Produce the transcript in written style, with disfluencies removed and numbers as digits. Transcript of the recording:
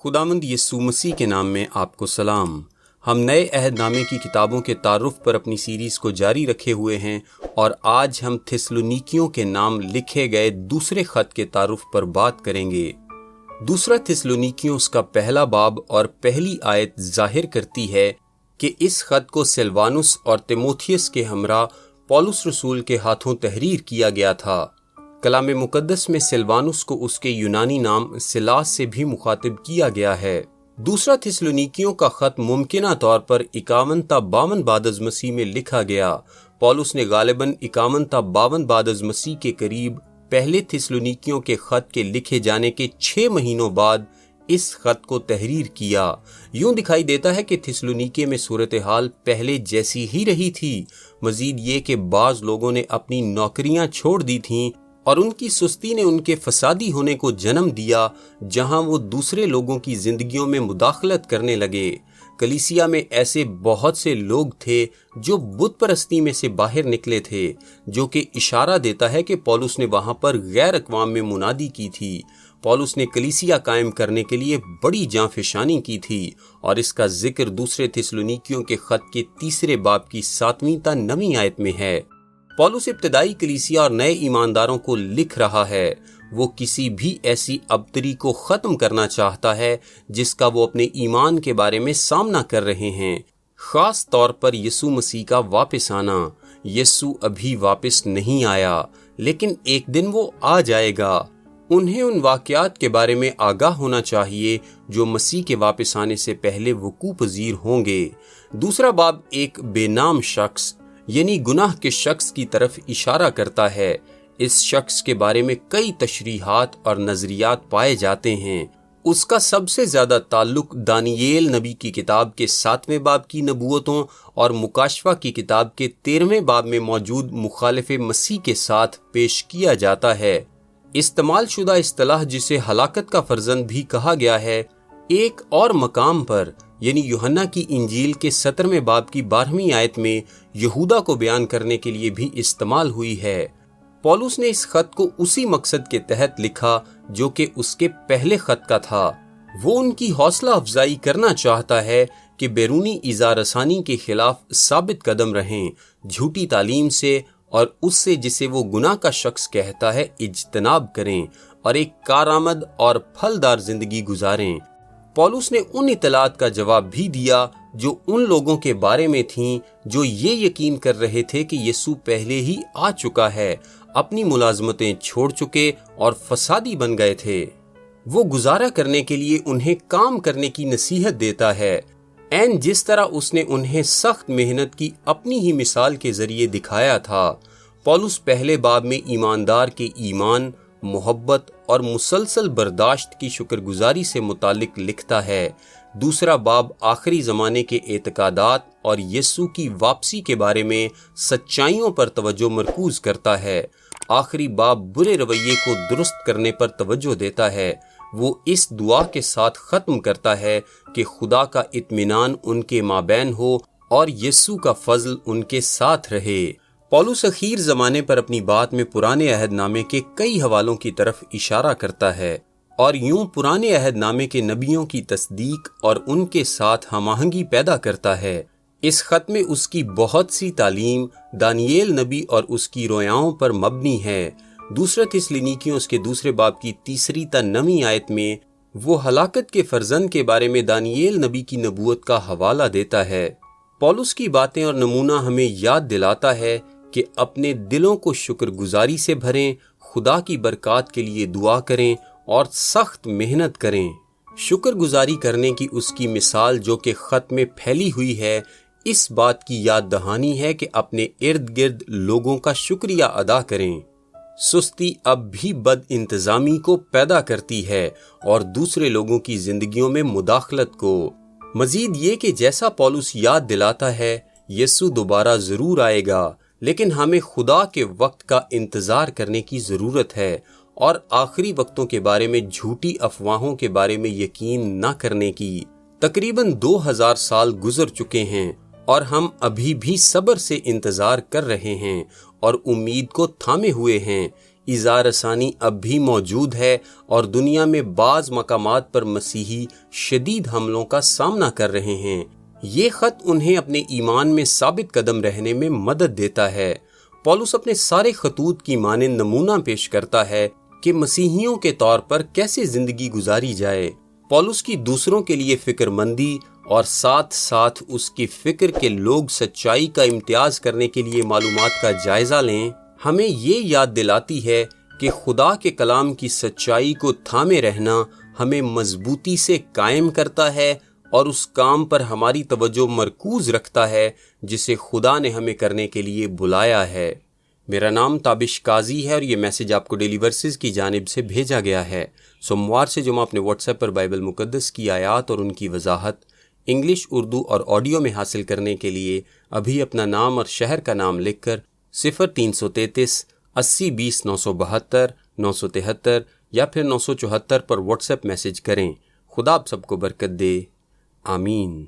خداوند یسوع مسیح کے نام میں آپ کو سلام۔ ہم نئے عہد نامے کی کتابوں کے تعارف پر اپنی سیریز کو جاری رکھے ہوئے ہیں اور آج ہم تھسلونیکیوں کے نام لکھے گئے دوسرے خط کے تعارف پر بات کریں گے۔ دوسرا تھسلونیکیوں اس کا پہلا باب اور پہلی آیت ظاہر کرتی ہے کہ اس خط کو سلوانس اور تیموتھیوس کے ہمراہ پولس رسول کے ہاتھوں تحریر کیا گیا تھا۔ کلام مقدس میں سلوانس کو اس کے یونانی نام سلاس سے بھی مخاطب کیا گیا ہے۔ دوسرا تھسلونیکیوں کا خط ممکنہ طور پر 51 تا 52 بعد از مسیح میں لکھا گیا۔ پولس نے غالباً 51 تا 52 بعد از مسیح کے قریب پہلے تھسلونیکیوں کے خط کے لکھے جانے کے 6 مہینوں بعد اس خط کو تحریر کیا۔ یوں دکھائی دیتا ہے کہ تھسلونیکے میں صورتحال پہلے جیسی ہی رہی تھی، مزید یہ کہ بعض لوگوں نے اپنی نوکریاں چھوڑ دی تھیں اور ان کی سستی نے ان کے فسادی ہونے کو جنم دیا، جہاں وہ دوسرے لوگوں کی زندگیوں میں مداخلت کرنے لگے۔ کلیسیا میں ایسے بہت سے لوگ تھے جو بت پرستی میں سے باہر نکلے تھے، جو کہ اشارہ دیتا ہے کہ پولس نے وہاں پر غیر اقوام میں منادی کی تھی۔ پولس نے کلیسیا قائم کرنے کے لیے بڑی جاں فشانی کی تھی، اور اس کا ذکر دوسرے تھسلونیکیوں کے خط کے 3 باب کی 7ویں تا 9ویں آیت میں ہے۔ پولس ابتدائی کلیسیا اور نئے ایمانداروں کو لکھ رہا ہے۔ وہ کسی بھی ایسی ابتری کو ختم کرنا چاہتا ہے جس کا وہ اپنے ایمان کے بارے میں سامنا کر رہے ہیں، خاص طور پر یسوع مسیح کا واپس آنا۔ یسوع ابھی واپس نہیں آیا، لیکن ایک دن وہ آ جائے گا۔ انہیں ان واقعات کے بارے میں آگاہ ہونا چاہیے جو مسیح کے واپس آنے سے پہلے وقوع پذیر ہوں گے۔ دوسرا باب ایک بے نام شخص یعنی گناہ کے شخص کی طرف اشارہ کرتا ہے۔ اس شخص کے بارے میں کئی تشریحات اور نظریات پائے جاتے ہیں۔ اس کا سب سے زیادہ تعلق دانییل نبی کی کتاب کے 7ویں باب کی نبوتوں اور مکاشفہ کی کتاب کے 13ویں باب میں موجود مخالف مسیح کے ساتھ پیش کیا جاتا ہے۔ استعمال شدہ اصطلاح جسے ہلاکت کا فرزند بھی کہا گیا ہے، ایک اور مقام پر یعنی یوحنا کی انجیل کے 17ویں باب کی 12ویں آیت میں یہودا کو بیان کرنے کے لیے بھی استعمال ہوئی ہے۔ پولس نے اس خط کو اسی مقصد کے تحت لکھا جو کہ اس کے پہلے خط کا تھا۔ وہ ان کی حوصلہ افزائی کرنا چاہتا ہے کہ بیرونی ایذا رسانی کے خلاف ثابت قدم رہیں، جھوٹی تعلیم سے اور اس سے جسے وہ گناہ کا شخص کہتا ہے اجتناب کریں اور ایک کارآمد اور پھلدار زندگی گزاریں۔ پولس نے ان اطلاعات کا جواب بھی دیا جو ان لوگوں کے بارے میں تھیں جو یہ یقین کر رہے تھے کہ یسوع پہلے ہی آ چکا ہے، اپنی ملازمتیں چھوڑ چکے اور فسادی بن گئے تھے۔ وہ گزارا کرنے کے لیے انہیں کام کرنے کی نصیحت دیتا ہے، عین جس طرح اس نے انہیں سخت محنت کی اپنی ہی مثال کے ذریعے دکھایا تھا۔ پولس پہلے باب میں ایماندار کے ایمان، محبت اور مسلسل برداشت کی شکر گزاری سے متعلق لکھتا ہے۔ دوسرا باب آخری زمانے کے اعتقادات اور یسوع کی واپسی کے بارے میں سچائیوں پر توجہ مرکوز کرتا ہے۔ آخری باب برے رویے کو درست کرنے پر توجہ دیتا ہے۔ وہ اس دعا کے ساتھ ختم کرتا ہے کہ خدا کا اطمینان ان کے مابین ہو اور یسوع کا فضل ان کے ساتھ رہے۔ پولس اخیر زمانے پر اپنی بات میں پرانے عہد نامے کے کئی حوالوں کی طرف اشارہ کرتا ہے اور یوں پرانے عہد نامے کے نبیوں کی تصدیق اور ان کے ساتھ ہم آہنگی پیدا کرتا ہے۔ اس خط میں اس کی بہت سی تعلیم دانییل نبی اور اس کی رویاؤں پر مبنی ہے۔ دوسرا تھسلونیکیوں اس کے 2 باب کی 3 تا 9ویں آیت میں وہ ہلاکت کے فرزند کے بارے میں دانییل نبی کی نبوت کا حوالہ دیتا ہے۔ پولس کی باتیں اور نمونہ ہمیں یاد دلاتا ہے کہ اپنے دلوں کو شکر گزاری سے بھریں، خدا کی برکات کے لیے دعا کریں اور سخت محنت کریں۔ شکر گزاری کرنے کی اس کی مثال جو کہ خط میں پھیلی ہوئی ہے، اس بات کی یاد دہانی ہے کہ اپنے ارد گرد لوگوں کا شکریہ ادا کریں۔ سستی اب بھی بد انتظامی کو پیدا کرتی ہے اور دوسرے لوگوں کی زندگیوں میں مداخلت کو۔ مزید یہ کہ جیسا پولس یاد دلاتا ہے، یسوع دوبارہ ضرور آئے گا، لیکن ہمیں خدا کے وقت کا انتظار کرنے کی ضرورت ہے اور آخری وقتوں کے بارے میں جھوٹی افواہوں کے بارے میں یقین نہ کرنے کی۔ تقریباً 2000 سال گزر چکے ہیں اور ہم ابھی بھی صبر سے انتظار کر رہے ہیں اور امید کو تھامے ہوئے ہیں۔ ایذا رسانی اب بھی موجود ہے اور دنیا میں بعض مقامات پر مسیحی شدید حملوں کا سامنا کر رہے ہیں۔ یہ خط انہیں اپنے ایمان میں ثابت قدم رہنے میں مدد دیتا ہے۔ پولس اپنے سارے خطوط کی مانند نمونہ پیش کرتا ہے کہ مسیحیوں کے طور پر کیسے زندگی گزاری جائے۔ پولس کی دوسروں کے لیے فکر مندی اور ساتھ ساتھ اس کی فکر کے لوگ سچائی کا امتیاز کرنے کے لیے معلومات کا جائزہ لیں، ہمیں یہ یاد دلاتی ہے کہ خدا کے کلام کی سچائی کو تھامے رہنا ہمیں مضبوطی سے قائم کرتا ہے اور اس کام پر ہماری توجہ مرکوز رکھتا ہے جسے خدا نے ہمیں کرنے کے لیے بلایا ہے۔ میرا نام تابش قاضی ہے اور یہ میسج آپ کو ڈیلی ورسز کی جانب سے بھیجا گیا ہے۔ سوموار سے جمعہ اپنے واٹس ایپ پر بائبل مقدس کی آیات اور ان کی وضاحت انگلش، اردو اور آڈیو میں حاصل کرنے کے لیے ابھی اپنا نام اور شہر کا نام لکھ کر 0333 80 20 972 973 یا پھر 974 پر واٹس ایپ میسج کریں۔ خدا آپ سب کو برکت دے، آمین۔